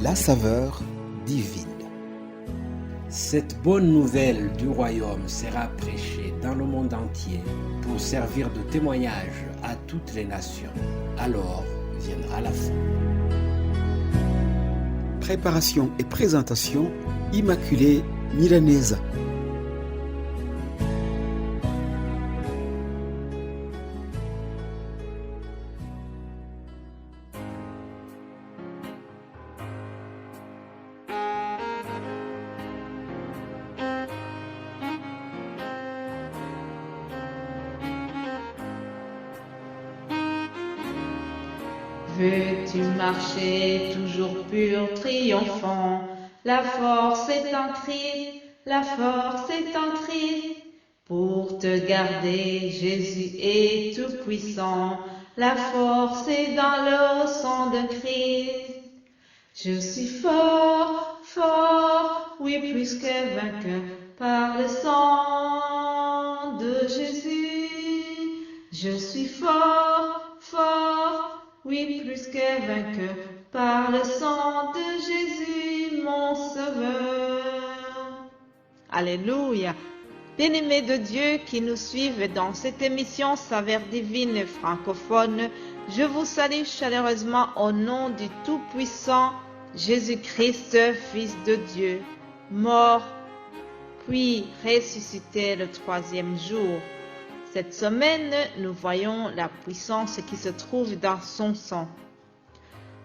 la saveur divine. Cette bonne nouvelle du royaume sera prêchée dans le monde entier pour servir de témoignage à toutes les nations. Alors viendra la fin. Préparation et présentation, Immaculée Milanesa. Veux-tu marcher toujours pur, triomphant? La force est en Christ, la force est en Christ. Pour te garder, Jésus est tout puissant. La force est dans le sang de Christ. Je suis fort, fort, oui plus que vainqueur par le sang de Jésus. Je suis fort, fort, oui plus que vainqueur par le sang de Jésus, mon Sauveur. Alléluia. Bien-aimés de Dieu qui nous suivent dans cette émission Saveur divine francophone, je vous salue chaleureusement au nom du Tout-Puissant Jésus-Christ, Fils de Dieu, mort, puis ressuscité le troisième jour. Cette semaine, nous voyons la puissance qui se trouve dans son sang.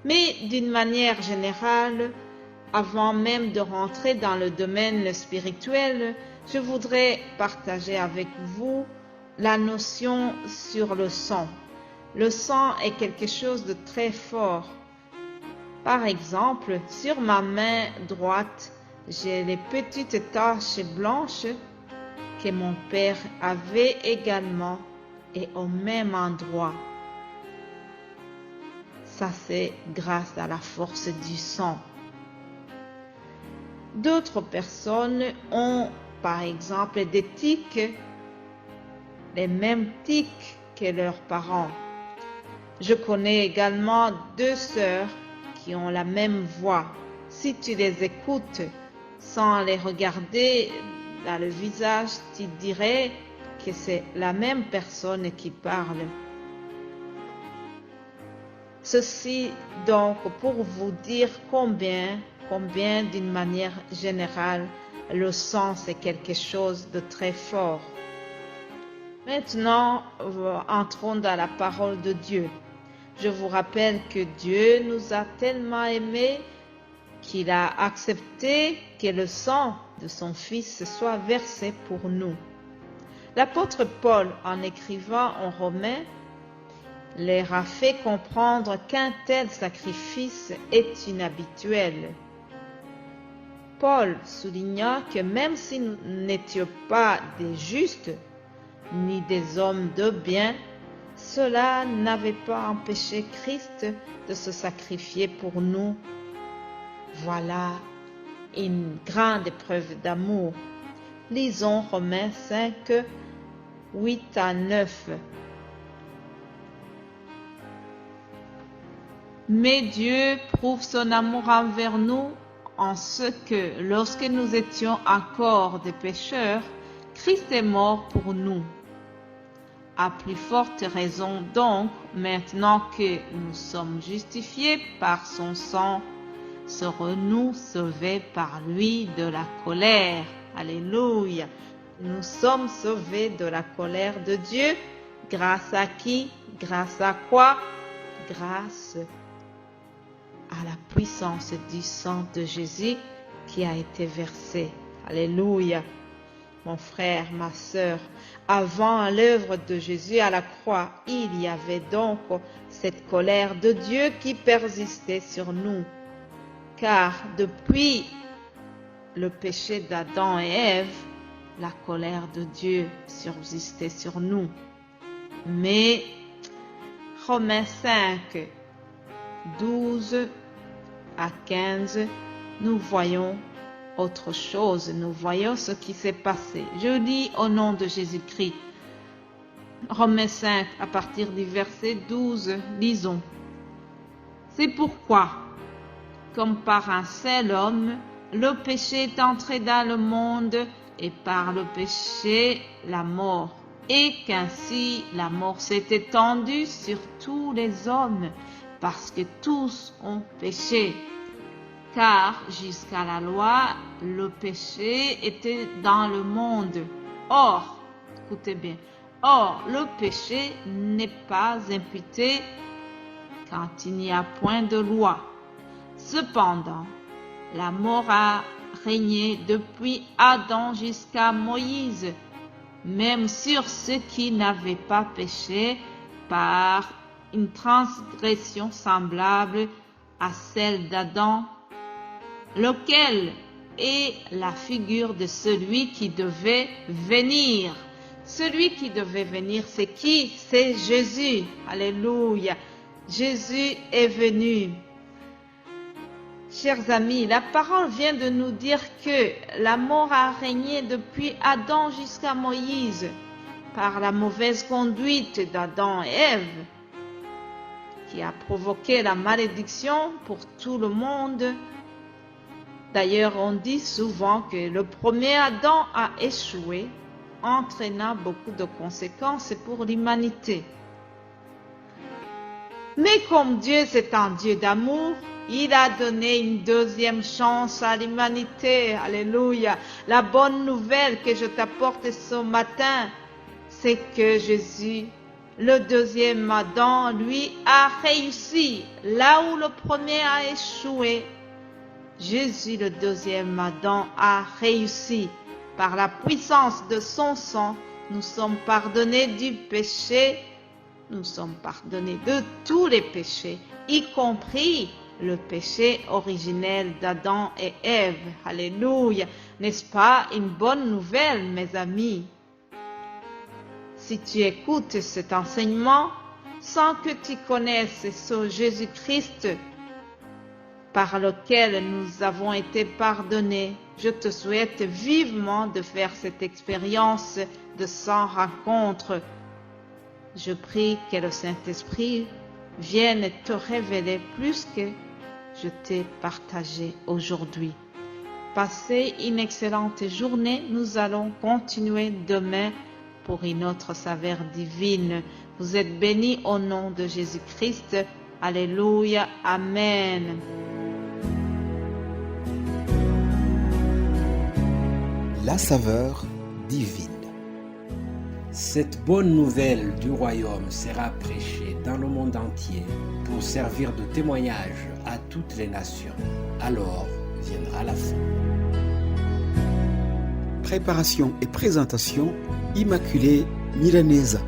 Mais d'une manière générale, avant même de rentrer dans le domaine spirituel, je voudrais partager avec vous la notion sur le sang. Le sang est quelque chose de très fort. Par exemple, sur ma main droite, j'ai les petites taches blanches que mon père avait également et au même endroit. Ça, c'est grâce à la force du sang. D'autres personnes ont, par exemple, des tics, les mêmes tics que leurs parents. Je connais également 2 sœurs qui ont la même voix. Si tu les écoutes sans les regarder dans le visage, tu dirais que c'est la même personne qui parle. Ceci donc pour vous dire combien d'une manière générale, le sang c'est quelque chose de très fort. Maintenant, entrons dans la parole de Dieu. Je vous rappelle que Dieu nous a tellement aimés qu'il a accepté que le sang de son Fils soit versé pour nous. L'apôtre Paul, en écrivant en Romains, leur a fait comprendre qu'un tel sacrifice est inhabituel. Paul souligna que même si nous n'étions pas des justes, ni des hommes de bien, cela n'avait pas empêché Christ de se sacrifier pour nous. Voilà une grande preuve d'amour. Lisons Romains 5, 8 à 9. Mais Dieu prouve son amour envers nous en ce que, lorsque nous étions encore des pécheurs, Christ est mort pour nous. À plus forte raison donc, maintenant que nous sommes justifiés par son sang, serons-nous sauvés par lui de la colère. Alléluia. Nous sommes sauvés de la colère de Dieu. Grâce à qui? Grâce à quoi? Grâce à la puissance du sang de Jésus qui a été versé. Alléluia. Mon frère, ma sœur, avant l'œuvre de Jésus à la croix, il y avait donc cette colère de Dieu qui persistait sur nous. Car depuis le péché d'Adam et Ève, la colère de Dieu subsistait sur nous. Mais Romains 5, 12 à 15, nous voyons autre chose. Nous voyons ce qui s'est passé. Je lis au nom de Jésus-Christ. Romains 5, à partir du verset 12, lisons. C'est pourquoi, comme par un seul homme, le péché est entré dans le monde, et par le péché, la mort. Et qu'ainsi la mort s'est étendue sur tous les hommes, parce que tous ont péché. Car jusqu'à la loi, le péché était dans le monde. Or, écoutez bien, le péché n'est pas imputé quand il n'y a point de loi. Cependant, la mort a régné depuis Adam jusqu'à Moïse, même sur ceux qui n'avaient pas péché par une transgression semblable à celle d'Adam, lequel est la figure de celui qui devait venir. Celui qui devait venir, c'est qui? C'est Jésus. Alléluia. Jésus est venu. Chers amis, la parole vient de nous dire que la mort a régné depuis Adam jusqu'à Moïse par la mauvaise conduite d'Adam et Ève qui a provoqué la malédiction pour tout le monde. D'ailleurs, on dit souvent que le premier Adam a échoué, entraînant beaucoup de conséquences pour l'humanité. Mais comme Dieu c'est un Dieu d'amour, il a donné une deuxième chance à l'humanité. Alléluia. La bonne nouvelle que je t'apporte ce matin, c'est que Jésus, le deuxième Adam, lui, a réussi là où le premier a échoué. Jésus, le deuxième Adam, a réussi. Par la puissance de son sang, nous sommes pardonnés du péché. Nous sommes pardonnés de tous les péchés, y compris le péché originel d'Adam et Ève. Alléluia. N'est-ce pas une bonne nouvelle, mes amis? Si tu écoutes cet enseignement sans que tu connaisses ce Jésus-Christ par lequel nous avons été pardonnés, je te souhaite vivement de faire cette expérience de sans rencontre. Je prie que le Saint-Esprit vienne te révéler plus que je t'ai partagé aujourd'hui. Passez une excellente journée. Nous allons continuer demain pour une autre saveur divine. Vous êtes bénis au nom de Jésus-Christ. Alléluia. Amen. La saveur divine. Cette bonne nouvelle du royaume sera prêchée dans le monde entier pour servir de témoignage à toutes les nations. Alors viendra la fin. Préparation et présentation, Immaculée Milanesa.